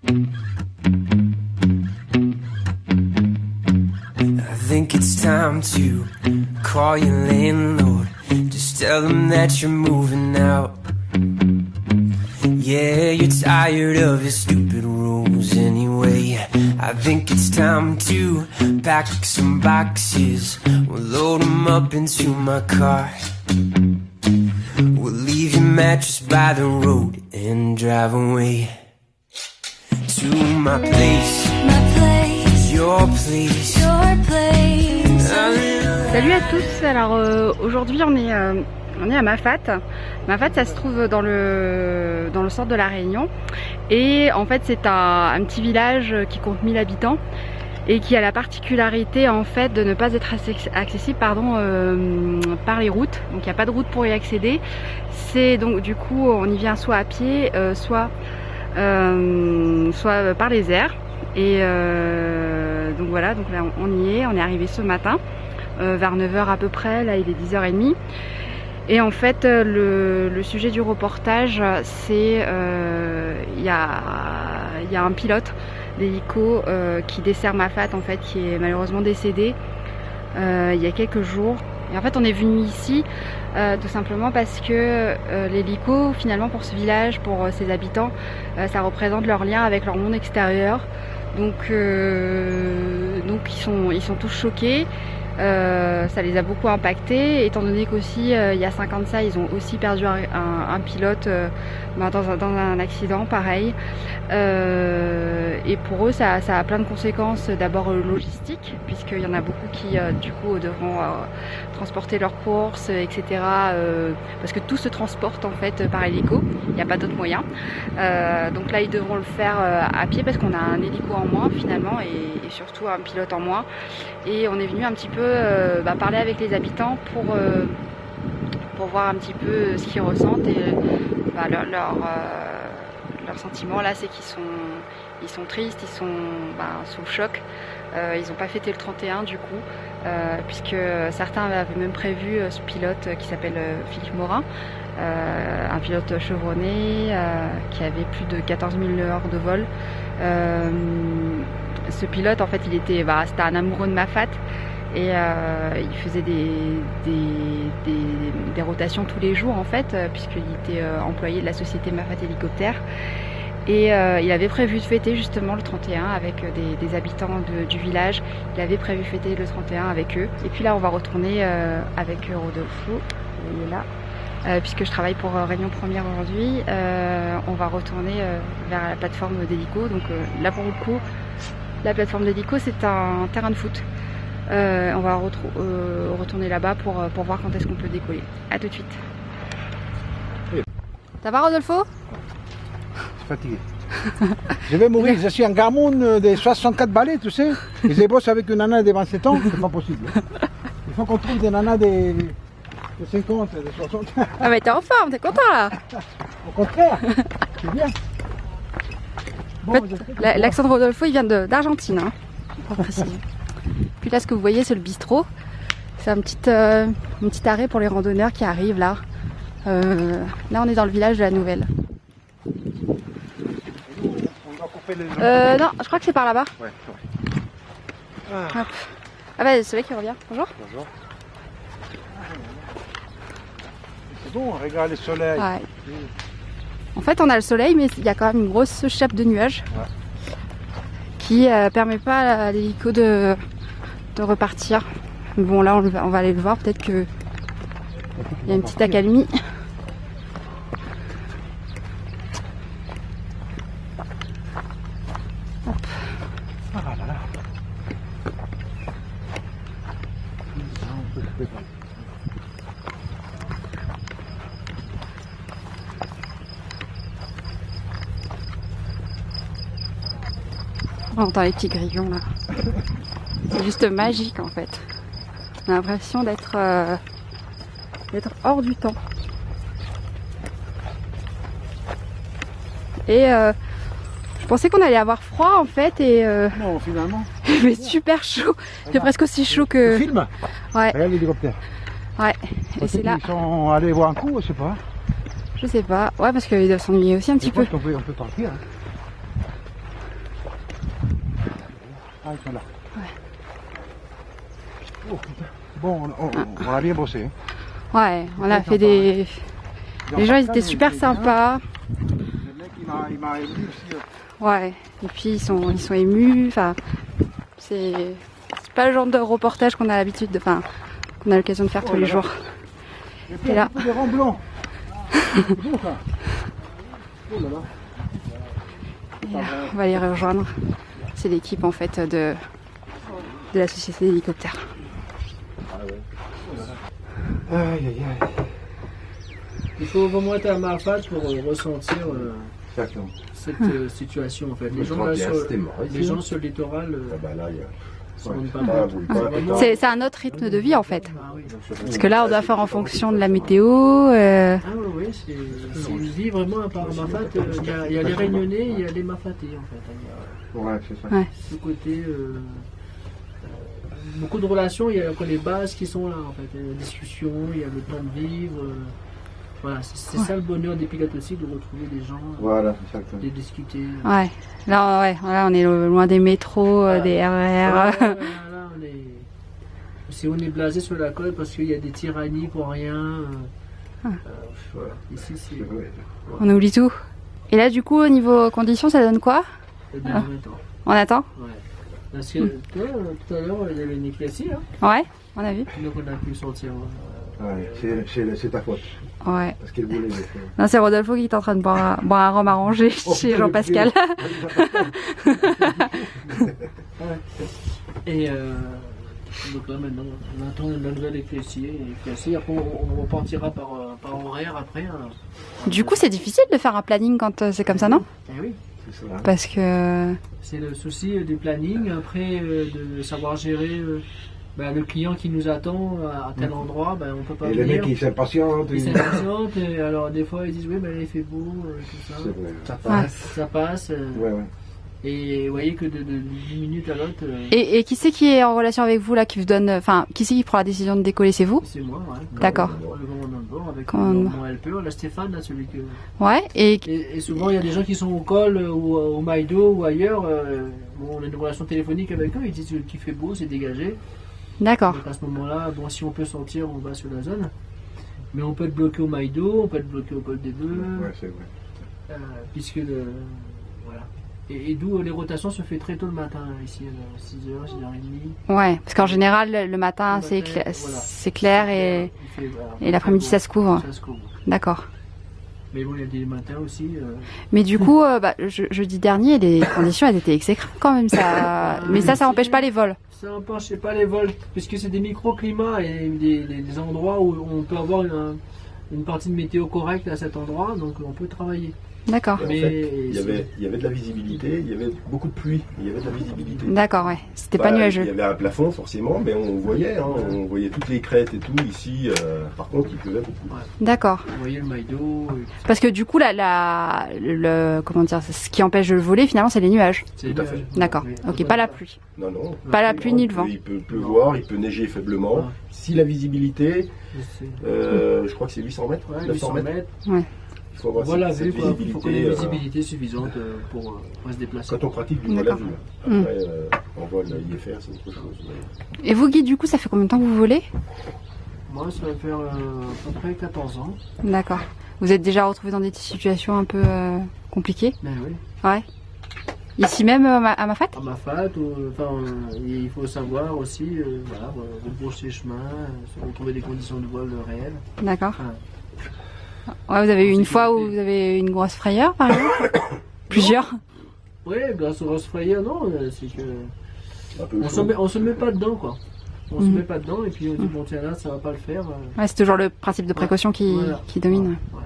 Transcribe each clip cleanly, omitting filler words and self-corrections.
I think it's time to call your landlord. Just tell him that you're moving out. Yeah, you're tired of your stupid rules anyway. I think it's time to pack some boxes. We'll load them up into my car. We'll leave your mattress by the road and drive away to my place, your place. Salut à tous, alors aujourd'hui on est à Mafat. Mafat, ça se trouve dans le centre de la Réunion et en fait c'est un petit village qui compte 1000 habitants et qui a la particularité en fait de ne pas être accessible par les routes. Donc il n'y a pas de route pour y accéder. C'est donc du coup on y vient soit à pied, soit par les airs. Et donc voilà, donc là on y est, on est arrivé ce matin vers 9 h à peu près, là il est 10 h 30. Et en fait le sujet du reportage c'est il y a un pilote d'hélico qui dessert Mafat en fait, qui est malheureusement décédé il y a quelques jours. Et en fait on est venu ici tout simplement parce que l'hélico finalement pour ce village, pour ses habitants, ça représente leur lien avec leur monde extérieur. Donc ils sont tous choqués. Ça les a beaucoup impactés, étant donné qu'aussi il y a 5 ans de ça ils ont aussi perdu un pilote dans un accident pareil, et pour eux ça a plein de conséquences. D'abord logistiques, puisqu'il y en a beaucoup qui du coup devront transporter leurs courses, etc., parce que tout se transporte en fait par hélico, il n'y a pas d'autre moyen. Donc là ils devront le faire à pied parce qu'on a un hélico en moins finalement, et surtout un pilote en moins. Et on est venu un petit peu parler avec les habitants pour voir un petit peu ce qu'ils ressentent, et leur sentiment là, c'est qu'ils sont tristes, ils sont sous le choc. Ils n'ont pas fêté le 31 du coup, puisque certains avaient même prévu ce pilote qui s'appelle Philippe Morin, un pilote chevronné qui avait plus de 14 000 heures de vol. Ce pilote en fait c'était un amoureux de Mafat, et il faisait des rotations tous les jours en fait, puisqu'il était employé de la société Mafat Hélicoptère. Et il avait prévu de fêter justement le 31 avec des habitants du village. Il avait prévu de fêter le 31 avec eux. Et puis là on va retourner avec Rodolfo, il est là, puisque je travaille pour Réunion Première aujourd'hui. On va retourner vers la plateforme d'hélico. Donc là pour le coup, la plateforme d'hélico c'est un terrain de foot. On va retourner là-bas pour voir quand est-ce qu'on peut décoller. A tout de suite. Ça va Rodolfo? Fatigué. Je vais mourir, je suis un gamin de 64 balais, tu sais. Et je bosse avec une nana de 27 ans, c'est pas possible. Il faut qu'on trouve des nanas de 50, de 60. Ah mais t'es en forme, t'es content là? Au contraire, c'est bien. Bon, en fait, l'accent de Rodolfo il vient d'Argentine, hein, pour préciser. Puis là ce que vous voyez c'est le bistrot. C'est un petit arrêt pour les randonneurs qui arrivent là. Là on est dans le village de la Nouvelle. Non, je crois que c'est par là-bas. Ouais. Hop. Ah bah, c'est vrai qui revient. Bonjour. Bonjour. C'est bon, regarde le soleil. Ouais. En fait, on a le soleil, mais il y a quand même une grosse chape de nuages, ouais, qui permet pas à l'hélico de repartir. Bon, là, on va aller le voir. Peut-être qu'il y a une petite accalmie. On entend les petits grillons là. C'est juste magique en fait. On a l'impression d'être hors du temps. Et je pensais qu'on allait avoir froid en fait, et non, finalement. Il fait super chaud. Il fait presque aussi chaud que. Tu filmes? Ouais. Regarde l'hélicoptère. Ouais. Et c'est là. Ils sont allés voir un coup, je sais pas. Je sais pas. Ouais, parce qu'ils doivent s'ennuyer aussi un petit peu. On peut partir. Hein. Ah, ils sont là. Ouais. Oh, putain. Bon, on a bien bossé. Hein. Ouais, on a fait des... Les gens, ils étaient super sympas. Le mec, il m'a ému aussi. Ouais, et puis ils sont émus. Enfin, c'est pas le genre de reportage qu'on a l'habitude de... Enfin, qu'on a l'occasion de faire tous les jours. Et puis, Et là... des rangs blancs. C'est beau, ça. Oh là là. Et on va les rejoindre. C'est l'équipe en fait de la société d'hélicoptères. Aïe, aïe, aïe. Il faut vraiment être à Marfat pour ressentir Exactement. cette situation en fait. Les gens, là, sur le littoral se rendent pas compte. C'est un autre rythme de vie en fait. Ah oui. Parce que là, on doit faire en fonction de la météo. Ah oui, c'est une vie vraiment à part Marfat. Il y a les Réunionnais, il y a les Marfatais en fait. Ouais, c'est ça. Ouais. Ce côté... beaucoup de relations, il y a encore les bases qui sont là en fait. Il y a la discussion, il y a le temps de vivre. Voilà, c'est ça le bonheur des pilotes aussi, de retrouver des gens, Voilà, c'est ça. de discuter. Ouais. Là, on est loin des métros, des RER. Là, on est blasé sur la côte parce qu'il y a des tyrannies pour rien. Voilà. Ici, c'est... On oublie tout. Et là, du coup, au niveau conditions, ça donne quoi? On attend? Ouais. Parce que toi, tout à l'heure, il y avait une éclaircie, hein. Ouais, on a vu. Donc on a pu sortir. Ouais, c'est ta faute. Ouais. Parce qu'elle voulait. Non, c'est Rodolfo qui est en train de boire un rhum arrangé chez Jean-Pascal. Et donc là maintenant, on attend la nouvelle éclaircie. Après, on repartira par horaire après. Hein. Du coup, c'est difficile de faire un planning quand c'est comme ça, non? Eh oui. C'est ça. Parce que... C'est le souci du planning, après de savoir gérer le client qui nous attend à tel endroit, on peut pas et venir. le mec il s'impatiente. Il s'impatiente, et alors des fois ils disent oui il fait beau, tout ça. C'est vrai. Ça passe. Ouais. Et vous voyez que de 10 minutes à l'autre... Et qui c'est qui est en relation avec vous là, qui vous donne... Enfin, qui c'est qui prend la décision de décoller? C'est vous? C'est moi, ouais. D'accord. Le commandant de bord avec Commandant. mon helper, là Stéphane, là, celui que... Ouais, Et souvent il y a des gens qui sont au col ou au Maïdo ou ailleurs, on a une relation téléphonique avec eux, ils disent qu'il fait beau, c'est dégagé. D'accord. Donc à ce moment-là, si on peut sortir, on va sur la zone. Mais on peut être bloqué au Maïdo, on peut être bloqué au col des Bœufs. Ouais, c'est vrai. Puisque voilà. Et d'où les rotations se fait très tôt le matin, ici, à 6h, 6h30. Ouais, parce qu'en général, le matin, c'est voilà. clair et l'après-midi, ça se couvre. Ça se couvre. D'accord. Mais bon, il y a des matins aussi. Mais du coup, jeudi dernier, les conditions, elles étaient exécrables quand même. Mais ça n'empêche pas les vols. Ça n'empêche pas les vols, puisque c'est des microclimats et des endroits où on peut avoir une partie de météo correcte à cet endroit, donc on peut travailler. D'accord. Mais en fait, il y avait de la visibilité, il y avait beaucoup de pluie, il y avait de la visibilité. D'accord, ouais. C'était pas nuageux. Il y avait un plafond forcément, mais on voyait toutes les crêtes et tout ici. Par contre, il pleuvait beaucoup. Ouais. D'accord. Vous voyez le Maïdo. Parce que du coup, comment dire, ce qui empêche de le voler, finalement, c'est les nuages. C'est Tout à fait. D'accord. Ok, pas la pluie. Non, non. Pas la pluie ni le vent. Il peut pleuvoir, il peut neiger faiblement. Ouais. Si la visibilité, je crois que c'est 800 mètres, Ouais, 900 mètres. Ouais. Il faut avoir Voilà, cette il faut qu'on ait une visibilité. visibilité suffisante pour se déplacer. Quand on pratique du vol à D'accord. vue. Après, en vol IFR, c'est autre chose. Et vous, Guy, du coup, ça fait combien de temps que vous volez? Moi, ça va faire à peu près 14 ans. D'accord. Vous êtes déjà retrouvé dans des situations un peu compliquées? Mais oui. Ouais. Ici même à Mafat? À Mafat, il faut savoir aussi, rebrousser les chemins, se retrouver des conditions de vol réelles. D'accord. Enfin, Ouais, vous avez eu une fois où vous avez eu une grosse frayeur, par exemple? Plusieurs? oui, grâce au Ross Fryer, non, c'est que Un peu on se met pas dedans, quoi. On se met pas dedans et puis on dit bon tiens là ça va pas le faire. Ouais, c'est toujours le principe de précaution qui domine. Ouais.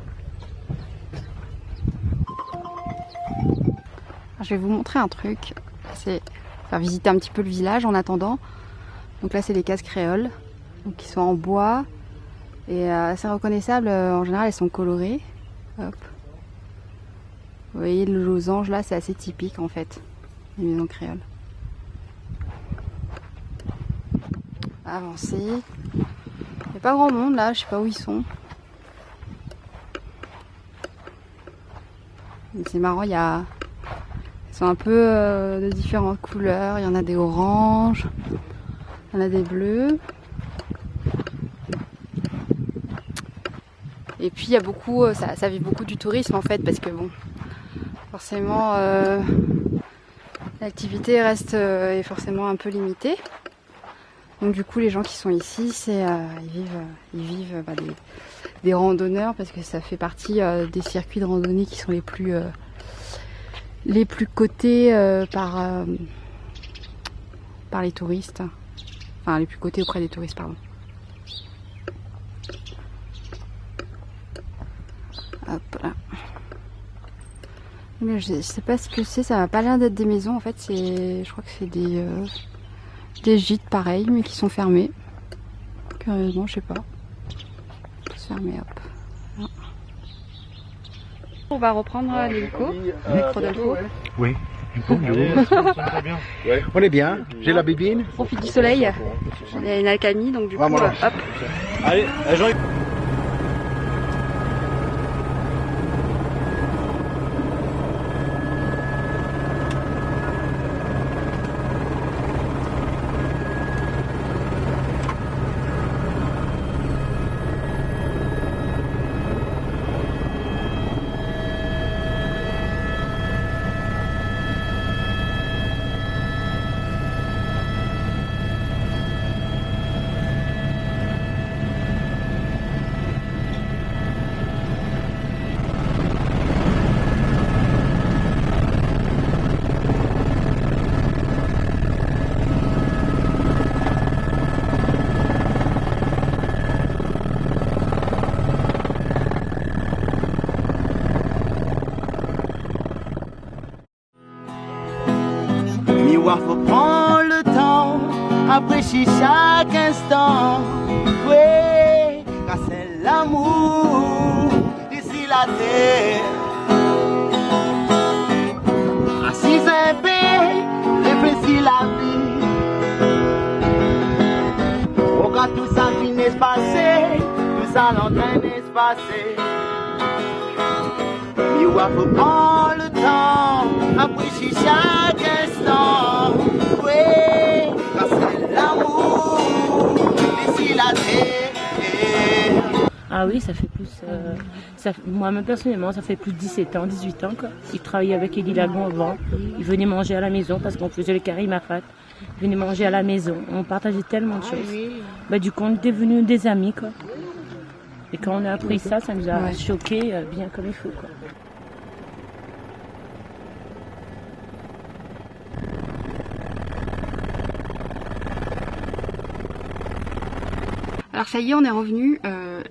Je vais vous montrer un truc. C'est faire visiter un petit peu le village en attendant. Donc là, c'est les cases créoles, donc qui sont en bois et assez reconnaissables. En général, elles sont colorées. Hop. Vous voyez le losange là, c'est assez typique en fait, les maisons créoles. Avancer. Il n'y a pas grand monde là, je sais pas où ils sont. C'est marrant, il y a Ils sont un peu de différentes couleurs. Il y en a des oranges, il y en a des bleus. Et puis il y a beaucoup, ça vit beaucoup du tourisme en fait, parce que bon, forcément l'activité reste est forcément un peu limitée. Donc du coup les gens qui sont ici, c'est ils vivent des randonneurs, parce que ça fait partie des circuits de randonnée qui sont les plus cotés par les touristes. Enfin les plus cotés auprès des touristes, pardon. Hop là. Mais je sais pas ce que c'est, ça m'a pas l'air d'être des maisons en fait, je crois que c'est des gîtes pareils mais qui sont fermés. Curieusement, je sais pas. C'est fermé, hop. Là. On va reprendre l'hélico avec Rodolfo. Oui. On est bien, j'ai la bibine. On profite du soleil, il y a une accalmie donc du coup, hop. Allez, Jean. Faut prendre le temps, apprécier chaque instant. Oui, car c'est l'amour ici la terre. Assis un peu, réfléchis la vie. Regarde tout ça finit se passer, tout ça l'entraîne se passer. Miroir faut prendre le temps, apprécier chaque instant. Oui, car c'est l'amour d'ici la terre. Ah oui, ça fait plus... moi-même personnellement, ça fait plus de 17 ans, 18 ans. Quoi. Il travaillait avec Eddie Lagon avant. Il venait manger à la maison parce qu'on faisait le carré Mafat. Il venait manger à la maison. On partageait tellement de choses. Bah, du coup, on est devenus des amis. Quoi. Et quand on a appris ça, ça nous a choqués bien comme il faut. Quoi. Alors ça y est, on est revenu,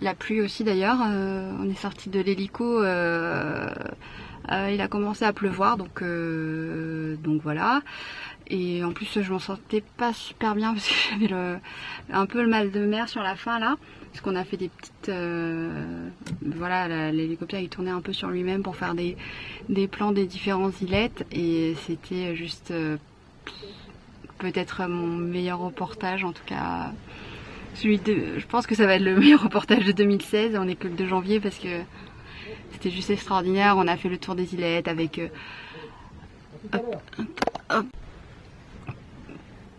la pluie aussi d'ailleurs, on est sorti de l'hélico, il a commencé à pleuvoir, donc voilà. Et en plus je m'en sentais pas super bien parce que j'avais un peu le mal de mer sur la fin là, parce qu'on a fait des petites, voilà, l'hélicoptère il tournait un peu sur lui-même pour faire des plans des différentes îlettes, et c'était juste peut-être mon meilleur reportage, en tout cas. Je pense que ça va être le meilleur reportage de 2016, on est que le 2 janvier parce que c'était juste extraordinaire. On a fait le tour des îlettes avec... hop.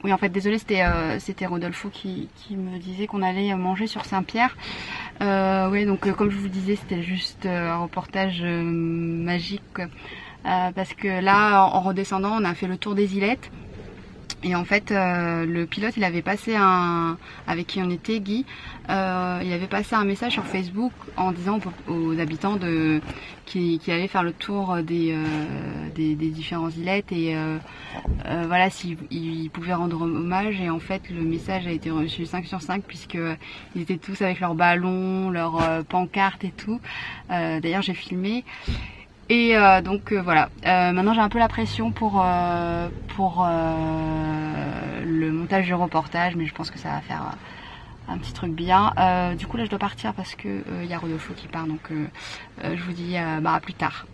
Oui, en fait, désolé, c'était Rodolfo qui me disait qu'on allait manger sur Saint-Pierre. Oui, donc comme je vous disais, c'était juste un reportage magique. Parce que là, en redescendant, on a fait le tour des îlettes. Et en fait, le pilote, il avait passé avec qui on était, Guy, il avait passé un message sur Facebook en disant aux habitants qu'il allait faire le tour des différentes îlettes et voilà, s'ils pouvaient rendre hommage. Et en fait, le message a été reçu 5 sur 5 puisqu'ils étaient tous avec leurs ballons, leurs pancartes et tout. D'ailleurs, j'ai filmé. Et donc voilà, maintenant j'ai un peu la pression pour le montage du reportage, mais je pense que ça va faire un petit truc bien. Du coup là je dois partir parce que y a Rodolfo qui part, donc je vous dis à plus tard.